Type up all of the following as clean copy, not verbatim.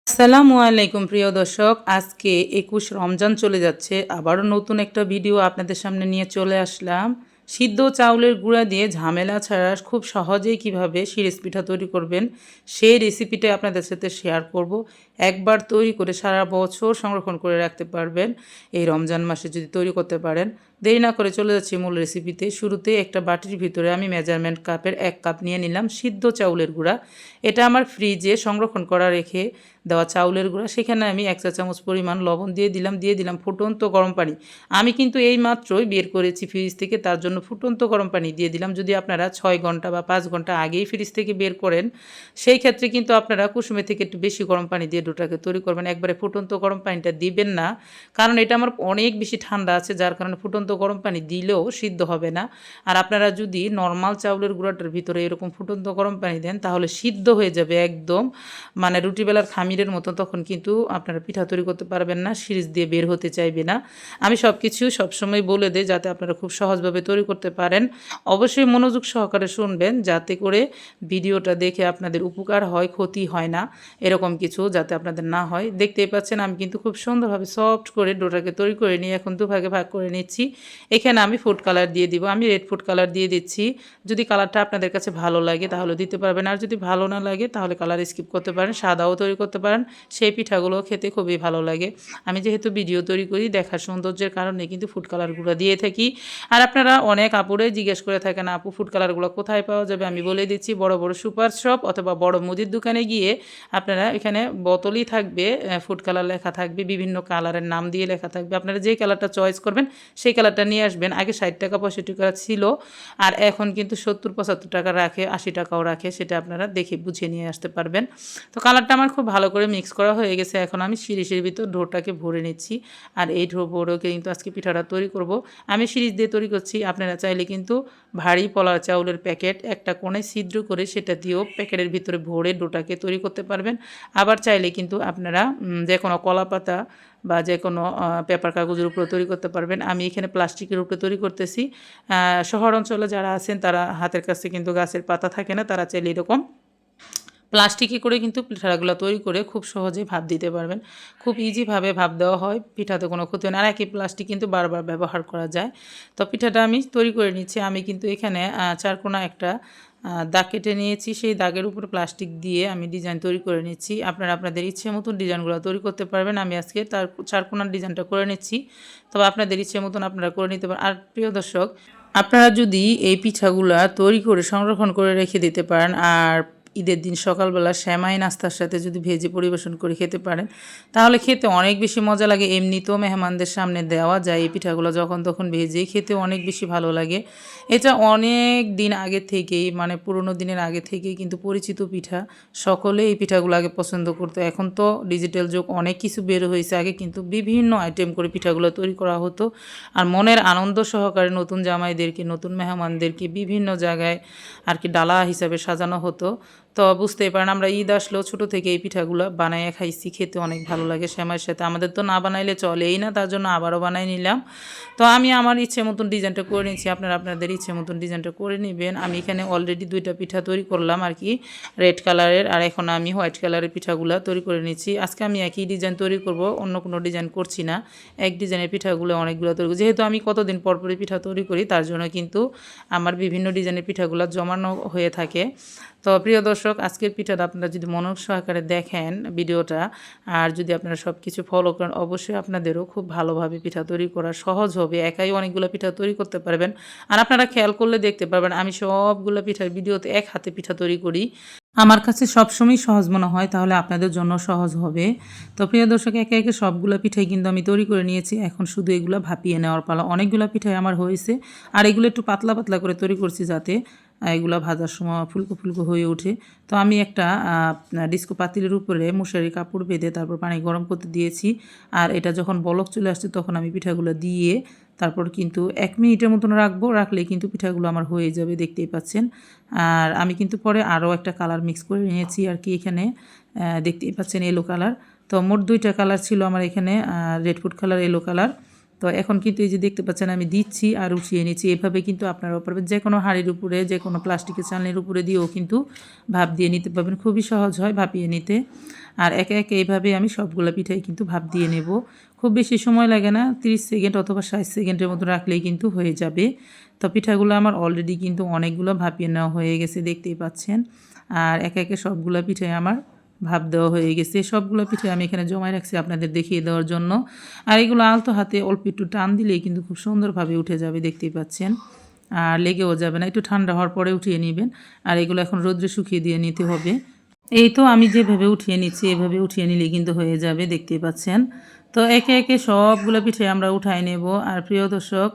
আসসালামু আলাইকুম প্রিয় দর্শক, আজকে ২১ রমজান চলে যাচ্ছে। আবারও নতুন একটা ভিডিও আপনাদের সামনে নিয়ে চলে আসলাম। সিদ্ধ চাউলের গুঁড়া দিয়ে ঝামেলা ছাড়া খুব সহজেই কিভাবে শিরিষ পিঠা তৈরি করবেন সেই রেসিপিটা আপনাদের সাথে শেয়ার করব। একবার তৈরি করে সারা বছর সংরক্ষণ করে রাখতে পারবেন এই রমজান মাসে যদি তৈরি করতে পারেন। দেরি না করে চলে যাচ্ছি মূল রেসিপিতে। শুরুতে একটা বাটির ভিতরে আমি মেজারমেন্ট কাপের ১ কাপ নিয়ে নিলাম সিদ্ধ চাউলের গুঁড়া। এটা আমার ফ্রিজে সংরক্ষণ করা রেখে দেওয়া চাউলের গুঁড়া। সেখানে আমি ১ চা চামচ পরিমাণ লবণ দিয়ে দিলাম ফুটন্ত গরম পানি। আমি কিন্তু এই মাত্রই বের করেছি ফ্রিজ থেকে, তার জন্য ফুটন্ত গরম পানি দিয়ে দিলাম। যদি আপনারা ৬ ঘন্টা বা ৫ ঘন্টা আগেই ফ্রিজ থেকে বের করেন, সেই ক্ষেত্রে কিন্তু আপনারা কুসুমের থেকে একটু বেশি গরম পানি দিয়ে ডোটাকে তৈরি করবেন। একবারে ফুটন্ত গরম পানিটা দিবেন না, কারণ এটা আমার অনেক বেশি ঠান্ডা আছে, যার কারণে ফুটন্ত গরম পানি দিলেও সিদ্ধ হবে না। আর আপনারা যদি নর্মাল চাউলের গুঁড়াটার ভিতরে এরকম ফুটন্ত গরম পানি দেন, তাহলে সিদ্ধ হয়ে যাবে একদম, মানে রুটি বেলার খামিরের মতো। তখন কিন্তু আপনারা পিঠা তৈরি করতে পারবেন না, সিরিজ দিয়ে বের হতে চাইবে না। আমি সব কিছু সবসময় বলে দিই যাতে আপনারা খুব সহজভাবে তৈরি করতে পারেন। অবশ্যই মনোযোগ সহকারে শুনবেন, যাতে করে ভিডিওটা দেখে আপনাদের উপকার হয়, ক্ষতি হয় না, এরকম কিছু যাতে আপনাদের না হয়। দেখতেই পাচ্ছেন আমি কিন্তু খুব সুন্দরভাবে সফট করে ডোটাকে তৈরি করে নিয়ে এখন দুভাগে ভাগ করে নিচ্ছি। এখানে আমি ফুড কালার দিয়ে দিব, আমি রেড ফুড কালার দিয়ে দিচ্ছি। যদি কালারটা আপনাদের কাছে ভালো লাগে তাহলে দিতে পারবেন, আর যদি ভালো না লাগে তাহলে কালার স্কিপ করতে পারেন, সাদাও তৈরি করতে পারেন। সেই পিঠাগুলো খেতে খুবই ভালো লাগে। আমি যেহেতু ভিডিও তৈরি করি, দেখার সৌন্দর্যের কারণে কিন্তু ফুড কালারগুলো দিয়ে থাকি। আর আপনারা অনেক আপুরাই জিজ্ঞেস করে থাকেন, আপু ফুড কালারগুলো কোথায় পাওয়া যাবে? আমি বলে দিচ্ছি, বড় বড় সুপার শপ অথবা বড় মুদির দোকানে গিয়ে আপনারা এখানে বোতলই থাকবে, ফুড কালার লেখা থাকবে, বিভিন্ন কালারের নাম দিয়ে লেখা থাকবে। আপনারা যে কালারটা চয়েস করবেন সেই কালারটা নিয়ে আসবেন। আগে ৬০ টাকা ৬৫ টাকা ছিল, আর এখন কিন্তু ৭০-৭৫ টাকা রাখে, ৮০ টাকাও রাখে। সেটা আপনারা দেখে বুঝে নিয়ে আসতে পারবেন। তো কালারটা আমার খুব ভালো করে মিক্স করা হয়ে গেছে। এখন আমি শিরিষের ভিতর ডোটাকে ভরে নিচ্ছি, আর এই ভরেকে কিন্তু আজকে পিঠাটা তৈরি করব। আমি শিরিষ দিয়ে তৈরি করছি। আপনারা চাইলে কিন্তু ভারী পোলাও চাউলের প্যাকেট একটা কোণে ছিদ্র করে সেটা দিয়েও প্যাকেটের ভিতরে ভরে ডোটাকে তৈরি করতে পারবেন। আবার চাইলে কিন্তু আপনারা যে কোনো কলাপাতা বা যে কোনো পেপার কাগজের উপরে তৈরি করতে পারবেন। আমি এখানে প্লাস্টিকের উপরে তৈরি করতেছি। শহর অঞ্চলে যারা আছেন তারা হাতের কাছে কিন্তু গাছের পাতা থাকে না, তারা চাইলে এরকম প্লাস্টিকে করে কিন্তু পিঠাগুলো তৈরি করে খুব সহজেই ভাপ দিতে পারবেন। খুব ইজিভাবে ভাপ দেওয়া হয়, পিঠাতে কোনো ক্ষতি হয় না। আর একই প্লাস্টিক কিন্তু বারবার ব্যবহার করা যায়। তো পিঠাটা আমি তৈরি করে নিচ্ছি। আমি কিন্তু এখানে চারকোনা একটা দাগ কেটে নিয়েছি। সেই দাগের উপরে প্লাস্টিক দিয়ে আমি ডিজাইন তৈরি করে নিচ্ছি। আপনারা আপনাদের ইচ্ছে মতন ডিজাইনগুলো তৈরি করতে পারবেন। আমি আজকে তার চারকোনার ডিজাইনটা করে নিচ্ছি, তবে আপনাদের ইচ্ছে মতন আপনারা করে নিতে পারেন। আর প্রিয় দর্শক, আপনারা যদি এই পিঠাগুলা তৈরি করে সংরক্ষণ করে রেখে দিতে পারেন, আর ঈদের দিন সকালবেলা সেমাই নাস্তার সাথে যদি ভেজে পরিবেশন করে খেতে পারেন, তাহলে খেতে অনেক বেশি মজা লাগে। এমনিতেও মেহমানদের সামনে দেওয়া যায় এই পিঠাগুলো, যখন তখন ভেজে খেতে অনেক বেশি ভালো লাগে। এটা অনেক দিন আগে থেকেই, মানে পুরোনো দিনের আগে থেকেই কিন্তু পরিচিত পিঠা। সকলে এই পিঠাগুলো আগে পছন্দ করতো। এখন তো ডিজিটাল যুগ, অনেক কিছু বের হয়েছে। আগে কিন্তু বিভিন্ন আইটেম করে পিঠাগুলো তৈরি করা হতো, আর মনের আনন্দ সহকারে নতুন জামাইদেরকে, নতুন মেহমানদেরকে বিভিন্ন জায়গায় আর কি ডালা হিসাবে সাজানো হতো। তো বুঝতেই পারেন, আমরা ঈদ আসলেও ছোটো থেকে এই পিঠাগুলো বানাইয়া খাইছি, খেতে অনেক ভালো লাগে সেমাইয়ের সাথে। আমাদের তো না বানাইলে চলেই না, তার জন্য আবারও বানাই নিলাম। তো আমি আমার ইচ্ছে মতন ডিজাইনটা করে নিচ্ছি, আপনারা আপনাদের ইচ্ছে মতন ডিজাইনটা করে নেবেন। আমি এখানে অলরেডি 2টা পিঠা তৈরি করলাম আর কি, রেড কালারের, আর এখন আমি হোয়াইট কালারের পিঠাগুলো তৈরি করে নিচ্ছি। আজকে আমি একই ডিজাইন তৈরি করব, অন্য কোনো ডিজাইন করছি না। এক ডিজাইনের পিঠাগুলো অনেকগুলো তৈরি করি, যেহেতু আমি কতদিন পর পরই পিঠা তৈরি করি, তার জন্য কিন্তু আমার বিভিন্ন ডিজাইনের পিঠাগুলো জমানো হয়ে থাকে। তো প্রিয় দর্শক, আজকের পিঠাটা আপনারা যদি মনোযোগ সহকারে দেখেন ভিডিওটা, আর যদি আপনারা সব কিছু ফলো করেন, অবশ্যই আপনাদেরও খুব ভালোভাবে পিঠা তৈরি করা সহজ হবে। একাই অনেকগুলো পিঠা তৈরি করতে পারবেন। আর আপনারা খেয়াল করলে দেখতে পারবেন, আমি সবগুলো পিঠার ভিডিওতে এক হাতে পিঠা তৈরি করি। আমার কাছে সবসময় সহজ মনে হয়, তাহলে আপনাদের জন্য সহজ হবে। তো প্রিয় দর্শক, একে একে সবগুলো পিঠাই কিন্তু আমি তৈরি করে নিয়েছি। এখন শুধু এগুলো ভাপিয়ে নেওয়ার পালা। অনেকগুলো পিঠাই আমার হয়েছে, আর এগুলো একটু পাতলা পাতলা করে তৈরি করছি যাতে এগুলো ভাজার সময় ফুলকো ফুলকো হয়ে ওঠে। তো আমি একটা ডিস্কো পাতিলের উপরে মশারি কাপড় বেঁধে তারপর পানি গরম করতে দিয়েছি। আর এটা যখন বলক চলে আসছে তখন আমি পিঠাগুলো দিয়ে তারপর কিন্তু 1 মিনিটের মতন রাখবো, রাখলেই কিন্তু পিঠাগুলো আমার হয়ে যাবে, দেখতেই পাচ্ছেন। আর আমি কিন্তু পরে আরও একটা কালার মিক্স করে নিয়েছি আর কি, এখানে দেখতেই পাচ্ছেন, এলো কালার। তো মোট 2টা কালার ছিল আমার এখানে, রেড ফুড কালার, এলো কালার। তো এখন কিন্তু এই যে দেখতে পাচ্ছেন আমি দিচ্ছি আর উঠিয়ে নিচ্ছি। এভাবে কিন্তু আপনারাও পারবেন। যে কোনো হাঁড়ির উপরে, যে কোনো প্লাস্টিকের চালনির উপরে দিয়েও কিন্তু ভাপ দিয়ে নিতে পারবেন। খুবই সহজ হয় ভাপিয়ে নিতে। আর একে একে এইভাবে আমি সবগুলো পিঠাই কিন্তু ভাপ দিয়ে নেব। খুব বেশি সময় লাগে না, 30 সেকেন্ড অথবা 60 সেকেন্ডের মতো রাখলেই কিন্তু হয়ে যাবে। তো পিঠাগুলো আমার অলরেডি কিন্তু অনেকগুলো ভাপিয়ে নেওয়া হয়ে গেছে, দেখতেই পাচ্ছেন। আর একে একে সবগুলো পিঠাই আমার ভাপ দেওয়া হয়ে গেছে। সবগুলো পিঠে আমি এখানে জমায় রাখছি আপনাদের দেখিয়ে দেওয়ার জন্য। আর এগুলো আলতো হাতে অল্প একটু টান দিলেই কিন্তু খুব সুন্দরভাবে উঠে যাবে, দেখতেই পাচ্ছেন। আর লেগেও যাবে না, একটু ঠান্ডা হওয়ার পরে উঠিয়ে নেবেন। আর এগুলো এখন রোদ্রে শুকিয়ে দিয়ে নিতে হবে। এই তো আমি যেভাবে উঠিয়ে নিচ্ছি এভাবে উঠিয়ে নিলেই কিন্তু হয়ে যাবে, দেখতেই পাচ্ছেন। তো একে একে সবগুলো পিঠে আমরা উঠাই নেব। আর প্রিয় দর্শক,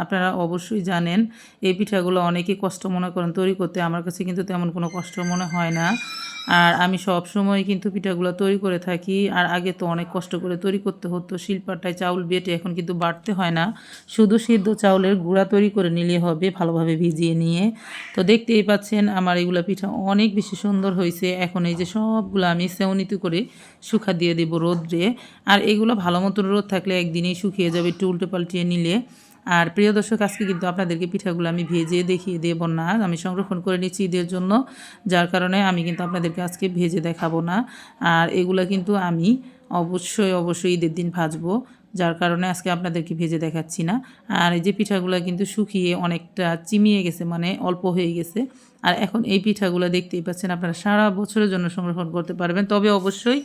আপনারা অবশ্যই জানেন এই পিঠাগুলো অনেকেই কষ্ট মনে করেন তৈরি করতে। আমার কাছে কিন্তু তেমন কোনো কষ্ট মনে হয় না। আর আমি সব সময় কিন্তু পিঠাগুলো তৈরি করে থাকি। আর আগে তো অনেক কষ্ট করে তৈরি করতে হতো, শিলপাটায় চাউল বেটে। এখন কিন্তু বাটতে হয় না, শুধু সিদ্ধ চাউলের গুঁড়া তৈরি করে নিলে হবে ভালোভাবে ভিজিয়ে নিয়ে। তো দেখতেই পাচ্ছেন আমার এগুলো পিঠা অনেক বেশি সুন্দর হয়েছে। এখন এই যে সবগুলো আমি সেউনিতে করে শুকা দিয়ে দেবো রোদ্রে। আর এগুলো ভালো মতন রোদ থাকলে একদিনেই শুকিয়ে যাবে একটু উল্টে পাল্টিয়ে নিলে। আর প্রিয় দর্শক, আজকে কিন্তু আপনাদেরকে পিঠাগুলো আমি ভেজে দেখিয়ে দেব না, আমি সংরক্ষণ করে নিচ্ছি ঈদের জন্য। যার কারণে আমি কিন্তু আপনাদেরকে আজকে ভেজে দেখাবো না। আর এগুলো কিন্তু আমি অবশ্যই ঈদের দিন ভাজবো, যার কারণে আজকে আপনাদেরকে ভেজে দেখাচ্ছি না। আর এই যে পিঠাগুলো কিন্তু শুকিয়ে অনেকটা চিমিয়ে গেছে, মানে অল্প হয়ে গেছে। আর এখন এই পিঠাগুলো দেখতেই পাচ্ছেন আপনারা সারা বছরের জন্য সংরক্ষণ করতে পারবেন। তবে অবশ্যই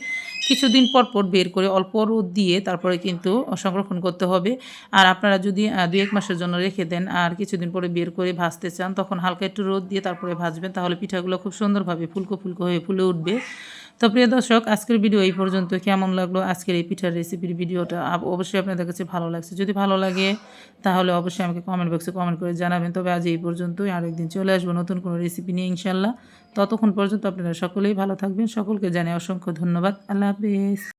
কিছুদিন পর পর বের করে অল্প রোদ দিয়ে তারপরে কিন্তু সংরক্ষণ করতে হবে। আর আপনারা যদি 2-1 মাসের জন্য রেখে দেন আর কিছুদিন পরে বের করে ভাজতে চান, তখন হালকা একটু রোদ দিয়ে তারপরে ভাজবেন, তাহলে পিঠাগুলো খুব সুন্দরভাবে ফুলকো ফুলকো হয়ে ফুলে উঠবে। তো প্রিয় দর্শক, আজকের ভিডিও এই পর্যন্ত। কেমন লাগলো আজকের এই পিঠার রেসিপির ভিডিওটা? অবশ্যই আপনাদের কাছে ভালো লাগছে। যদি ভালো লাগে তাহলে অবশ্যই আমাকে কমেন্ট বক্সে কমেন্ট করে জানাবেন। তবে আজ এই পর্যন্তই, আরও একদিন চলে আসবো নতুন কোনো রেসিপি নিয়ে ইনশাল্লাহ। ততক্ষণ পর্যন্ত আপনারা সকলেই ভালো থাকবেন। সকলকে জানাই অসংখ্য ধন্যবাদ। আল্লাহ হাফেজ।